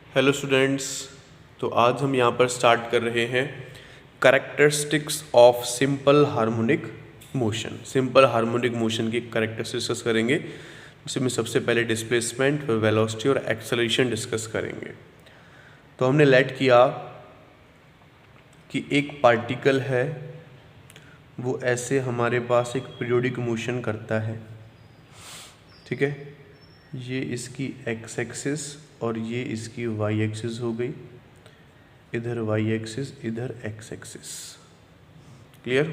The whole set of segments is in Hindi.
Hello students. तो आज हम यहाँ पर स्टार्ट कर रहे हैं characteristics of simple harmonic motion. Simple harmonic motion की कैरेक्टरिस्टिक्स डिस्कस करेंगे, जिसमें सबसे पहले डिस्प्लेसमेंट, फिर वेलोसिटी और एक्सेलरेशन डिस्कस करेंगे। तो हमने लेट किया कि एक पार्टिकल है, वो ऐसे हमारे पास एक पीरियोडिक मोशन करता है, ठीक है। ये इसकी एक्स एक्सिस और ये इसकी वाई एक्सिस हो गई, इधर वाई एक्सिस इधर एक्स एक्सिस, क्लियर।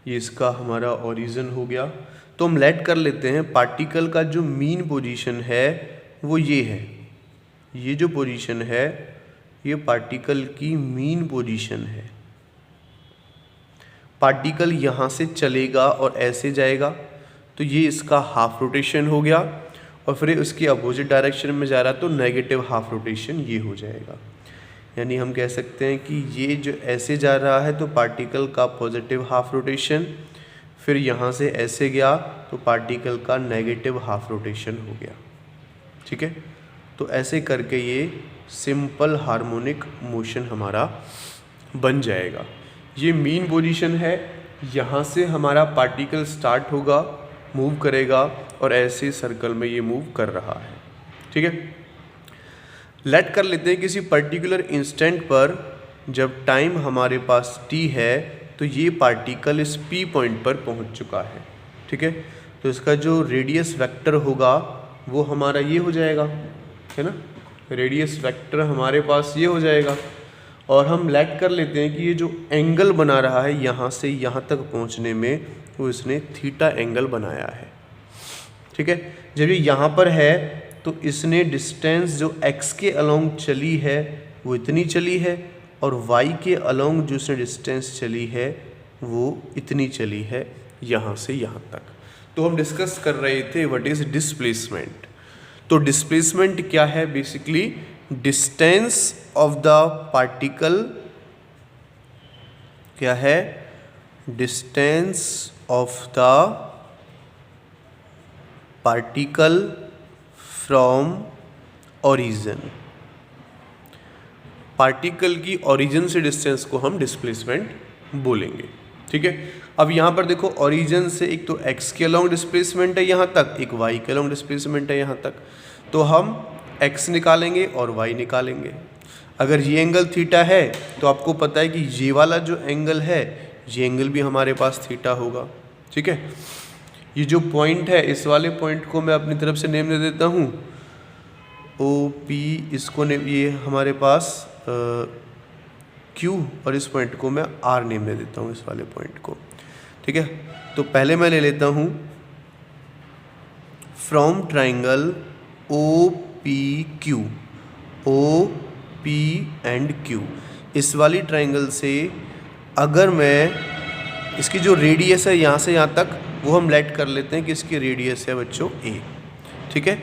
ये इसका हमारा ओरिजिन हो गया। तो हम लेट कर लेते हैं पार्टिकल का जो मीन पोजीशन है वो ये है। ये जो पोजीशन है ये पार्टिकल की मीन पोजीशन है। पार्टिकल यहाँ से चलेगा और ऐसे जाएगा, तो ये इसका हाफ रोटेशन हो गया, और फिर उसकी अपोजिट डायरेक्शन में जा रहा तो नेगेटिव हाफ रोटेशन ये हो जाएगा। यानी हम कह सकते हैं कि ये जो ऐसे जा रहा है तो पार्टिकल का पॉजिटिव हाफ रोटेशन, फिर यहाँ से ऐसे गया तो पार्टिकल का नेगेटिव हाफ रोटेशन हो गया, ठीक है। तो ऐसे करके ये सिंपल हार्मोनिक मोशन हमारा बन जाएगा। ये मीन पोजीशन है, यहाँ से हमारा पार्टिकल स्टार्ट होगा, मूव करेगा और ऐसे सर्कल में ये मूव कर रहा है, ठीक है। लेट कर लेते हैं किसी पर्टिकुलर इंस्टेंट पर जब टाइम हमारे पास t है तो ये पार्टिकल इस p पॉइंट पर पहुंच चुका है, ठीक है। तो इसका जो रेडियस वेक्टर होगा वो हमारा ये हो जाएगा, है ना। रेडियस वेक्टर हमारे पास ये हो जाएगा, और हम लेट कर लेते हैं कि ये जो एंगल बना रहा है यहाँ से यहाँ तक पहुँचने में, वो इसने थीटा एंगल बनाया है, ठीक है। जब ये यहाँ पर है तो इसने डिस्टेंस जो x के अलोंग चली है वो इतनी चली है, और y के अलोंग जो इसने डिस्टेंस चली है वो इतनी चली है यहाँ से यहाँ तक। तो हम डिस्कस कर रहे थे व्हाट इज़ डिस्प्लेसमेंट। तो डिस्प्लेसमेंट क्या है? Basically distance of the particle क्या है? Distance of the particle from origin. Particle की ओरिजिन से डिस्टेंस को हम डिस्प्लेसमेंट बोलेंगे, ठीक है। अब यहाँ पर देखो, ओरिजिन से एक तो x के अलोंग डिस्प्लेसमेंट है यहाँ तक, एक y के अलोंग डिस्प्लेसमेंट है यहाँ तक। तो हम x निकालेंगे और y निकालेंगे। अगर ये एंगल थीटा है तो आपको पता है कि ये वाला जो एंगल है ये एंगल भी हमारे पास थीटा होगा, ठीक है। ये जो पॉइंट है, इस वाले पॉइंट को मैं अपनी तरफ से नेम दे देता हूँ OP, इसको नेम, ये हमारे पास Q, और इस पॉइंट को मैं R नेम दे देता हूँ, इस वाले पॉइंट को, ठीक है। तो पहले मैं ले लेता हूँ from triangle OPQ, OP and Q। इस वाली ट्राइंगल से अगर मैं इसकी जो रेडियस है यहाँ से यहाँ तक, वो हम लेट कर लेते हैं कि इसकी रेडियस है बच्चों a, ठीक है।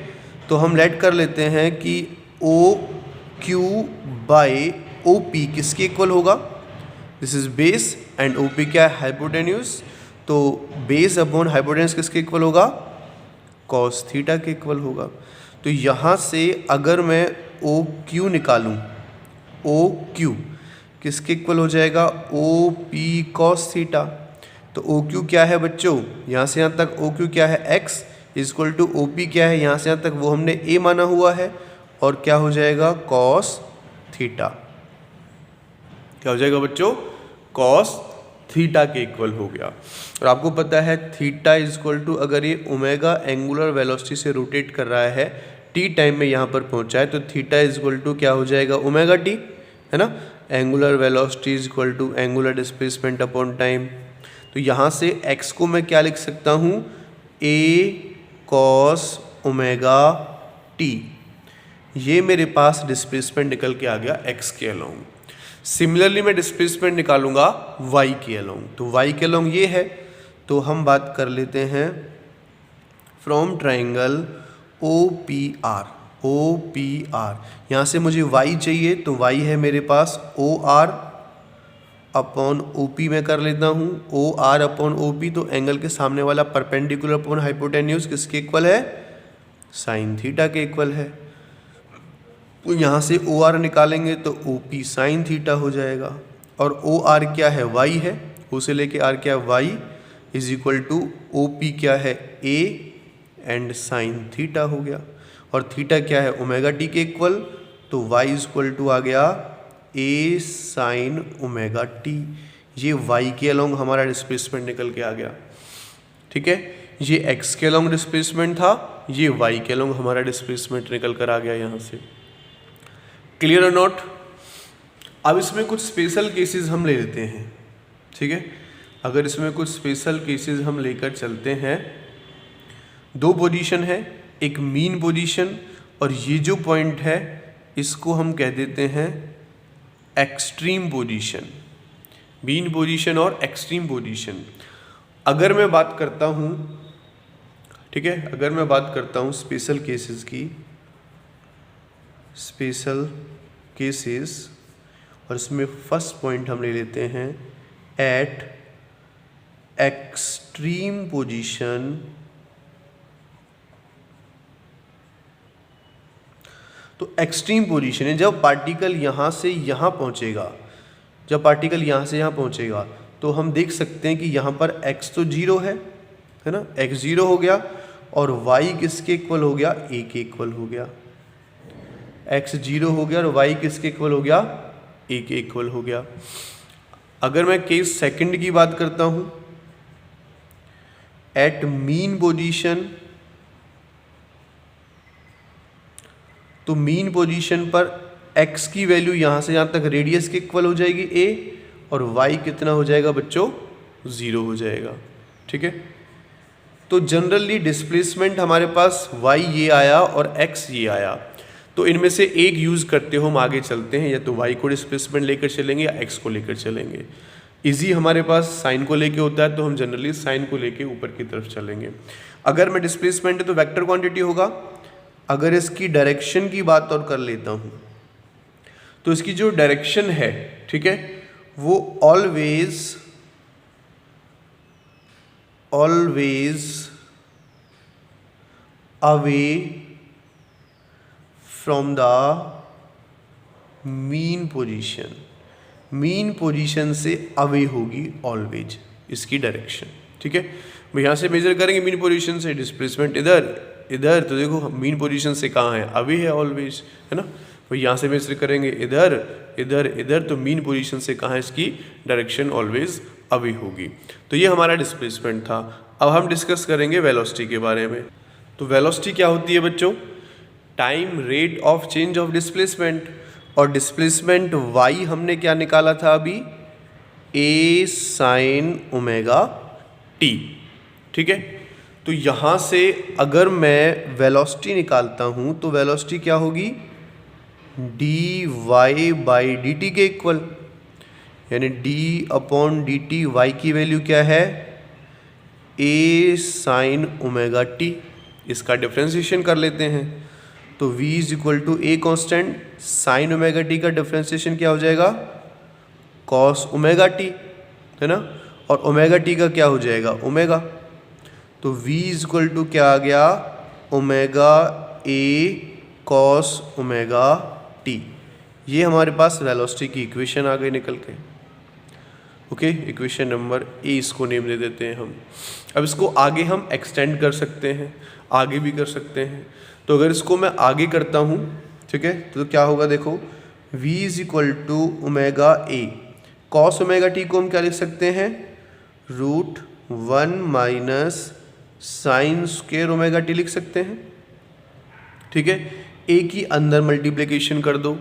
तो हम लेट कर लेते हैं कि OQ बाई OP किसके इक्वल होगा? This is base and OP क्या है? हाइपोटेन्यूज। तो बेस अपॉन हाइपोटेन्यूज किसके इक्वल होगा? कॉस थीटा के इक्वल होगा। तो यहाँ से अगर मैं OQ निकालूँ, OQ किसके इक्वल हो जाएगा? OP cos theta. तो OQ क्या है बच्चों? यहाँ से यहाँ तक OQ क्या है? x इक्वल टू OP क्या है? यहाँ से यहाँ तक वो हमने a माना हुआ है, और क्या हो जाएगा? Cos theta. क्या हो जाएगा बच्चों? कॉस थीटा के इक्वल हो गया। और आपको पता है थीटा इक्वल टू, अगर ये ओमेगा एंगुलर वेलोसिटी से रोटेट कर रहा है, t टाइम में यहाँ पर पहुँचा है, तो थीटा इक्वल टू क्या हो जाएगा? ओमेगा t, है ना। Angular velocity equal to angular displacement upon time. तो यहाँ से x को मैं क्या लिख सकता हूँ? a cos omega t। ये मेरे पास डिस्प्लेसमेंट निकल के आ गया x के अलोंग। सिमिलरली मैं डिस्प्लेसमेंट निकालूंगा y के अलोंग। तो y के अलोंग ये है, तो हम बात कर लेते हैं फ्रॉम ट्राइंगल OPR, OPR। यहाँ से मुझे y चाहिए, तो y है मेरे पास OR अपॉन OP में कर लेता हूँ, OR अपॉन OP। तो एंगल के सामने वाला परपेंडिकुलर अपॉन हाइपोटेन्यूज किसके इक्वल है? साइन थीटा के इक्वल है। तो यहाँ से ओ आर निकालेंगे तो ओ पी साइन थीटा हो जाएगा, और ओ आर क्या है, वाई है, ओ से लेके आर क्या है, y, is equal to O P क्या है, ए एंड साइन थीटा हो गया, और थीटा क्या है, ओमेगा टी के इक्वल, तो वाई इज इक्वल टू आ गया ए साइन ओमेगा टी। ये वाई के अलोंग हमारा डिस्प्लेसमेंट निकल के आ गया, ठीक है। ये एक्स के अलोंग डिस्प्लेसमेंट था, ये वाई के अलोंग हमारा डिस्प्लेसमेंट निकल कर आ गया यहाँ से। क्लियर और नॉट? अब इसमें कुछ स्पेशल केसेस हम ले लेते हैं, ठीक है। अगर इसमें कुछ स्पेशल केसेस हम लेकर चलते हैं, दो पोजीशन है, एक मीन पोजीशन, और ये जो पॉइंट है इसको हम कह देते हैं एक्सट्रीम पोजीशन, मीन पोजीशन और एक्सट्रीम पोजीशन। अगर मैं बात करता हूँ, ठीक है, अगर मैं बात करता हूँ स्पेशल केसेस की, स्पेशल केसेस, और इसमें फर्स्ट पॉइंट हम ले लेते हैं एट एक्सट्रीम पोजीशन। तो एक्सट्रीम पोजीशन है जब पार्टिकल यहाँ से यहाँ पहुँचेगा, जब पार्टिकल यहाँ से यहाँ पहुँचेगा तो हम देख सकते हैं कि यहाँ पर x तो 0 है ना, x 0 हो गया, और y किसके इक्वल हो गया, a के इक्वल हो गया। x 0 हो गया और y किसके इक्वल हो गया, a के इक्वल हो गया। अगर मैं केस सेकंड की बात करता हूँ, एट मीन पोजीशन, तो मीन पोजीशन पर x की वैल्यू यहाँ से यहाँ तक रेडियस के इक्वल हो जाएगी a, और y कितना हो जाएगा बच्चों, 0 हो जाएगा, ठीक है। तो जनरली डिस्प्लेसमेंट हमारे पास y ये आया और x ये आया, तो इनमें से एक यूज़ करते हो हम आगे चलते हैं, या तो y को डिस्प्लेसमेंट लेकर चलेंगे या x को लेकर चलेंगे। इजी हमारे पास साइन को लेके होता है, तो हम जनरली साइन को लेके ऊपर की तरफ चलेंगे। अगर मैं डिस्प्लेसमेंट है तो वेक्टर क्वांटिटी होगा। अगर इसकी डायरेक्शन की बात और कर लेता हूँ, तो इसकी जो डायरेक्शन है, ठीक है, वो always away from the mean position, mean position से अवे होगी ऑलवेज इसकी डायरेक्शन, ठीक है। हम यहाँ से मेजर करेंगे मीन पोजीशन से, डिस्प्लेसमेंट इधर तो देखो मीन पोजीशन से कहाँ है, अवे है ऑलवेज, है ना। तो यहाँ से मेजर करेंगे इधर तो मीन पोजीशन से कहाँ है, इसकी डायरेक्शन ऑलवेज अवे होगी। तो ये हमारा डिस्प्लेसमेंट था। अब हम डिस्कस करेंगे वेलोसिटी के बारे में। तो वेलोसिटी क्या होती है बच्चों, time rate of change of displacement, और डिस्प्लेसमेंट y हमने क्या निकाला था अभी, a साइन ओमेगा t, ठीक है। तो यहाँ से अगर मैं वेलोसिटी निकालता हूँ तो वेलोसिटी क्या होगी, dy/dt के इक्वल, यानी d/dt, y की वैल्यू क्या है, a साइन ओमेगा t। इसका डिफ्रेंशिएशन कर लेते हैं, तो v is equal to a constant, sine omega t का डिफ्रेंशिएशन क्या हो जाएगा, कॉस ओमेगा t, है ना, और ओमेगा t का क्या हो जाएगा, ओमेगा। तो v इज इक्वल टू क्या आ गया, omega a cos omega t। ये हमारे पास वेलोसिटी की इक्वेशन आ गई निकल के। ओके, इक्वेशन नंबर ए इसको नेम दे देते हैं हम। अब इसको आगे हम एक्सटेंड कर सकते हैं, आगे भी कर सकते हैं। तो अगर इसको मैं आगे करता हूँ, ठीक है, तो क्या होगा देखो, v is equal to omega a cos omega t को हम क्या लिख सकते हैं, √1 minus sine square omega t लिख सकते हैं, ठीक है। ए की अंदर मल्टीप्लिकेशन कर दो,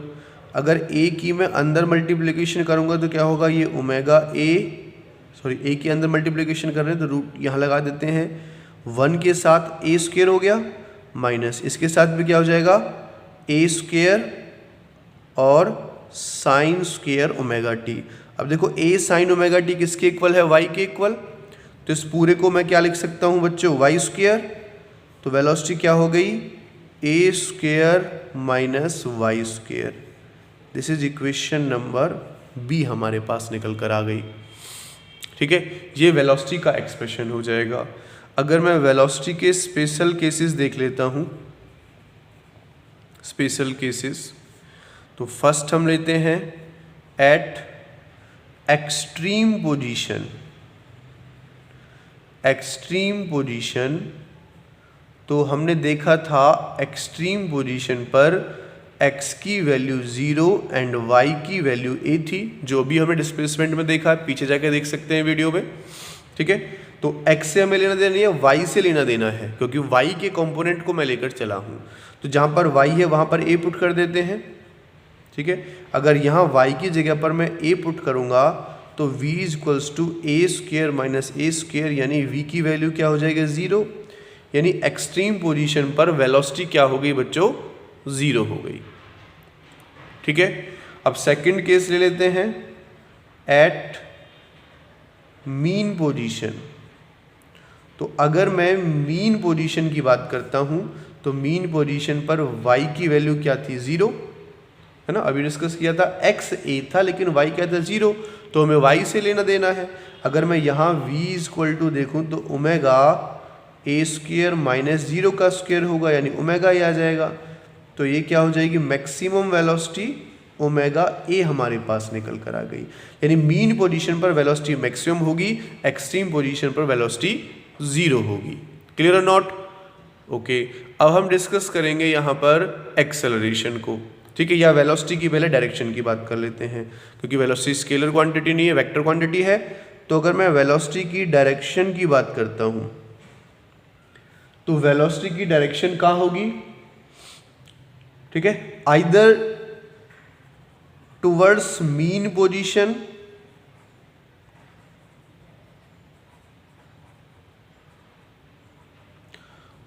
अगर ए की मैं अंदर मल्टीप्लिकेशन करूँगा तो क्या होगा, ये ओमेगा ए की अंदर मल्टीप्लिकेशन कर रहे हैं तो रूट यहाँ लगा देते हैं, 1 के साथ ए स्क्वायर हो गया, माइनस इसके साथ भी क्या हो जाएगा, ए स्क्वायर और साइन स्क्वायर ओमेगा टी। अब देखो ए साइन ओमेगा टी किसके इक्वल है, वाई के इक्वल, तो इस पूरे को मैं क्या लिख सकता हूँ बच्चों, वाई स्क्वायर। तो वेलोसिटी क्या हो गई, A square minus Y square. This is equation number B हमारे पास निकल कर आ गई, ठीक है। ये वेलोसिटी का एक्सप्रेशन हो जाएगा। अगर मैं वेलोसिटी के स्पेशल केसेस देख लेता हूँ, स्पेशल केसेस, तो फर्स्ट हम लेते हैं eight extreme position. Extreme position तो हमने देखा था एक्सट्रीम पोजीशन पर x की वैल्यू 0 एंड y की वैल्यू a थी, जो भी हमें डिस्प्लेसमेंट में देखा, पीछे जाकर देख सकते हैं वीडियो में। ठीक है, तो x से हमें लेना देना नहीं है, y से लेना देना है, क्योंकि y के कंपोनेंट को मैं लेकर चला हूँ। तो जहाँ पर y है वहाँ पर a पुट कर देते हैं। ठीक है, अगर यहाँ y की जगह पर मैं a पुट करूँगा तो v equals to a square minus a square, यानी v की वैल्यू क्या हो जाएगा 0, यानी एक्सट्रीम पोजीशन पर वेलोसिटी क्या हो गई बच्चों 0 हो गई। ठीक है, अब सेकंड केस ले लेते हैं एट मीन पोजीशन। तो अगर मैं मीन पोजीशन की बात करता हूं तो मीन पोजीशन पर y की वैल्यू क्या थी 0, है ना, अभी डिस्कस किया था x a था लेकिन y क्या था 0, तो हमें y से लेना देना है। अगर मैं यहाँ v इक्वल टू देखूँ तो ओमेगा a स्क्वेयर माइनस 0 का स्क्वेयर होगा, यानी ओमेगा a आ जाएगा। तो ये क्या हो जाएगी मैक्सिमम वेलोसिटी ओमेगा a हमारे पास निकल कर आ गई, यानी मीन पोजीशन पर वेलोसिटी मैक्सिमम होगी, एक्सट्रीम पोजीशन पर वेलोसिटी 0 होगी। क्लियर और नॉट? ओके, अब हम डिस्कस करेंगे यहाँ पर एक्सेलरेशन को। ठीक है, या वेलोसिटी की पहले डायरेक्शन की बात कर लेते हैं, क्योंकि वेलोसिटी स्केलर क्वांटिटी नहीं है, वेक्टर क्वांटिटी है। तो अगर मैं वेलोसिटी की डायरेक्शन की बात करता हूँ तो वेलोसिटी की डायरेक्शन कहाँ होगी? ठीक है, आइदर टुवर्ड्स मीन पोजीशन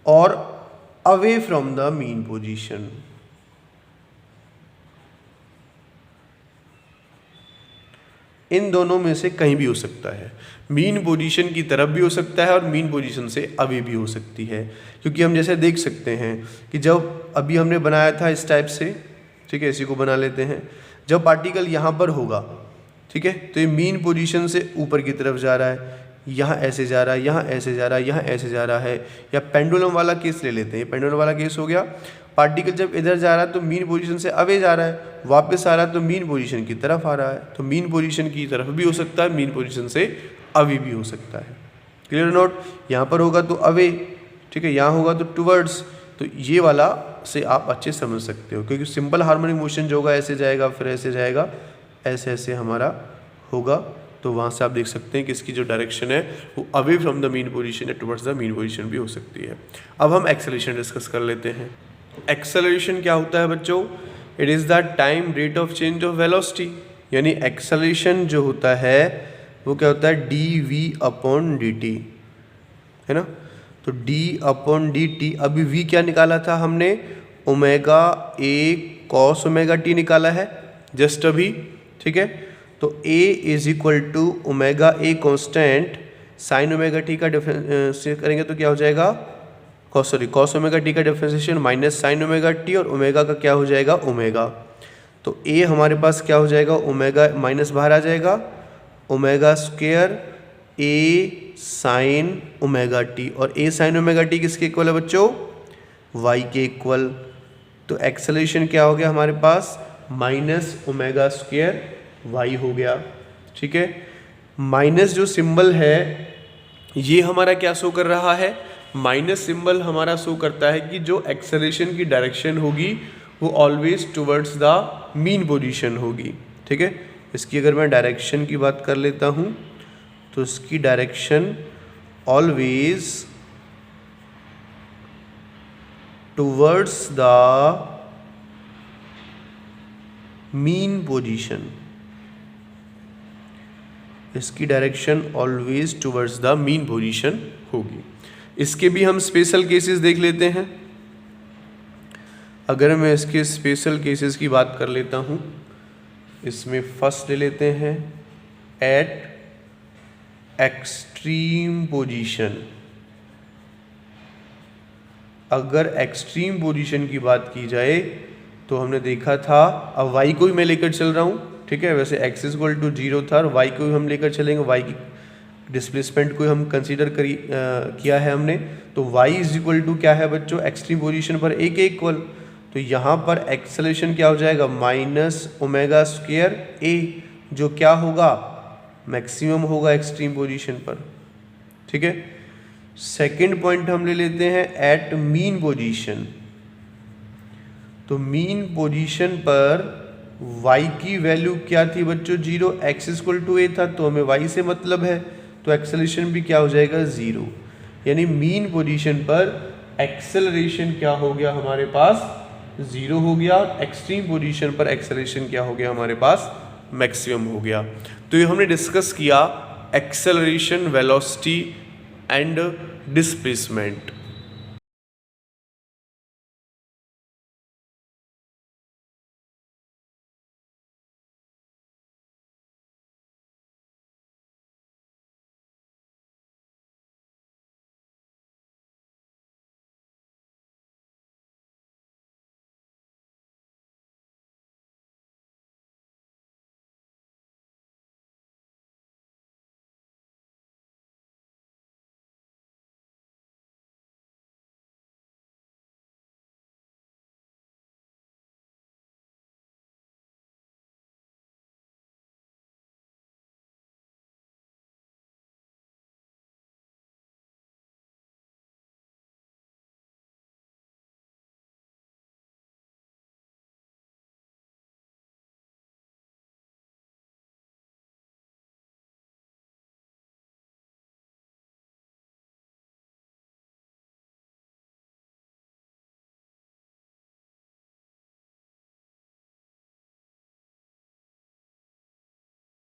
और away from the mean position. इन दोनों में से कहीं भी हो सकता है, मीन पोजीशन की तरफ भी हो सकता है और मीन पोजीशन से अवे भी हो सकती है। क्योंकि हम जैसे देख सकते हैं कि जब अभी हमने बनाया था इस टाइप से, ठीक है, इसी को बना लेते हैं, जब पार्टिकल यहाँ पर होगा, ठीक है, तो ये मीन पोजीशन से ऊपर की तरफ जा रहा है, यहाँ ऐसे जा रहा है, यहाँ ऐसे जा रहा है, यहाँ ऐसे जा रहा है। या पेंडुलम वाला केस ले लेते हैं, पेंडुलम वाला केस हो गया, पार्टिकल जब इधर जा रहा है तो मीन पोजीशन से अवे जा रहा है, वापस आ रहा है तो मीन पोजीशन की तरफ आ रहा है। तो मीन पोजीशन की तरफ भी हो सकता है, मीन पोजीशन से अवे भी हो सकता है। Clear note? यहाँ पर होगा तो अवे, ठीक है, यहाँ होगा तो टुवर्ड्स। तो ये वाला से आप अच्छे समझ सकते हो, क्योंकि सिंपल हार्मोनिक मोशन जो होगा ऐसे जाएगा, फिर ऐसे जाएगा, ऐसे ऐसे हमारा होगा। तो वहाँ से आप देख सकते हैं कि इसकी जो डायरेक्शन है वो away from the mean position या टुवर्ड्स द मीन पोजीशन भी हो सकती है। अब हम एक्सेलरेशन डिस्कस कर लेते हैं। एक्सेलरेशन क्या होता है बच्चों? It is the time rate of change of velocity, यानी एक्सेलरेशन जो होता है वो क्या होता है dv/dt, है ना। तो d/dt, अभी v क्या निकाला था हमने? Omega a cos omega t निकाला है जस्ट अभी, ठीक है। तो a is equal to omega a constant sine omega t का डिफरेंशिएट करेंगे तो क्या हो जाएगा? कॉस ओमेगा टी का differentiation minus sine omega t, और ओमेगा का क्या हो जाएगा? ओमेगा। तो a हमारे पास क्या हो जाएगा? ओमेगा माइनस बाहर आ जाएगा, omega square a sine omega t, और a साइन ओमेगा टी किसके इक्वल है बच्चों? y के इक्वल। तो एक्सेलरेशन क्या हो गया हमारे पास? माइनस ओमेगा स्क्वेयर y हो गया, ठीक है। माइनस जो सिंबल है ये हमारा क्या शो कर रहा है? माइनस सिंबल हमारा शो करता है कि जो एक्सेलरेशन की डायरेक्शन होगी वो always towards the mean position होगी, ठीक है। इसकी अगर मैं डायरेक्शन की बात कर लेता हूँ तो इसकी direction always towards the mean position, इसकी direction always towards the mean position होगी। इसके भी हम स्पेशल केसेस देख लेते हैं। अगर मैं इसके स्पेशल केसेस की बात कर लेता हूँ, इसमें फर्स्ट ले लेते हैं एट एक्सट्रीम पोजीशन। अगर एक्सट्रीम पोजीशन की बात की जाए तो हमने देखा था, अब y को भी मैं लेकर चल रहा हूँ, ठीक है। वैसे x इक्वल टू 0 था और y को भी हम लेकर चलेंगे, y की डिस्प्लेसमेंट को हम कंसीडर किया है हमने। तो y इज इक्वल टू क्या है बच्चों? एक्सट्रीम पोजीशन पर a के इक्वल। तो तो यहाँ पर एक्सेलरेशन क्या हो जाएगा, माइनस ओमेगा स्क्वायर ए, जो क्या होगा, मैक्सिमम होगा एक्सट्रीम पोजीशन पर। ठीक है, सेकंड पॉइंट हम ले लेते हैं एट मीन पोजीशन। तो मीन पोजीशन पर y की वैल्यू क्या थी बच्चों, 0, x इक्वल टू a था, तो हमें y से मतलब है, तो एक्सेलरेशन भी क्या हो जाएगा, 0। यानी मीन पोजीशन पर एक्सेलरेशन क्या हो गया हमारे पास, 0 हो गया। एक्सट्रीम पोजीशन पर एक्सेलरेशन क्या हो गया हमारे पास, मैक्सिमम हो गया। तो ये हमने डिस्कस किया एक्सेलरेशन, वेलोसिटी एंड डिस्प्लेसमेंट।